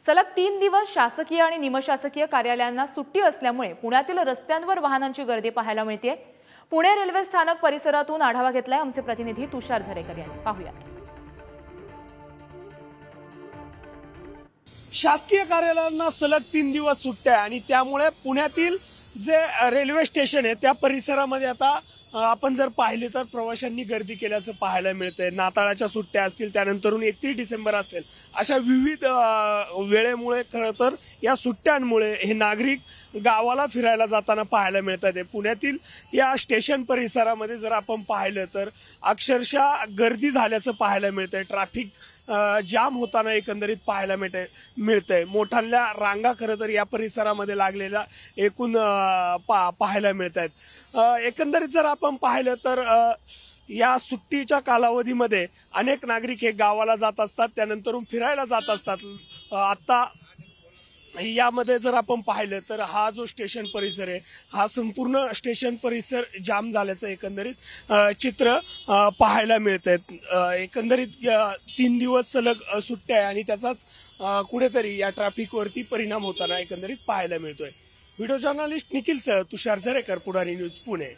सलग 3 दिवस शासकीय आणि निमशासकीय कार्यालयांना सुट्टी असल्यामुळे पुण्यातील रस्त्यांवर वाहनांची गर्दी पाहायला मिळते। पुणे रेल्वे स्थानक परिसरातून आढावा घेतलाय आमचे प्रतिनिधी तुषार झरेकर यांनी। पाहूया। शासकीय कार्यालयांना सलग 3 दिवस सुट्ट्या आणि त्यामुळे पुण्यातील जे रेल्वे स्टेशन आहे त्या परिसरामध्ये आता आपण जर पाहिले तर प्रवाशांनी गर्दी केल्याचं पाहायला मिळतंय। नाताळाच्या सुट्ट्या असतील, त्यानंतरून 31 डिसेंबर असेल, अशा विविध वेळेमुळे खरं तर या सुट्ट्यांमुळे हे नागरिक गावाला फिरायला जाताना पाहायला मिळतात। पुण्यातील या स्टेशन परिसरामध्ये जर आपण पाहिलं तर अक्षरशः गर्दी झाल्याचं पाहायला मिळतंय। ट्रॅफिक जाम होताना एकंदरीत पाहायला मिळतंय। मोठ्या रांगा खरं तर या परिसरामध्ये लागलेल्या एकूण पाहायला मिळत आहेत। एकंदरीत जर आपण पाहिलं तर या सुट्टीच्या कालावधीमध्ये अनेक नागरिक हे गावाला जात असतात, त्यानंतर फिरायला जात असतात। आता यामध्ये जर आपण पाहिलं तर हा जो स्टेशन परिसर आहे हा संपूर्ण स्टेशन परिसर जाम झाल्याचं एकंदरीत चित्र पाहायला मिळतंय। एकंदरीत 3 दिवस सलग सुट्ट्या आहे आणि त्याचाच कुठेतरी या ट्रॅफिकवरती परिणाम होताना एकंदरीत पाहायला मिळतोय। व्हिडिओ जर्नलिस्ट निखिल तुषार झरेकर, पुढारी न्यूज, पुणे।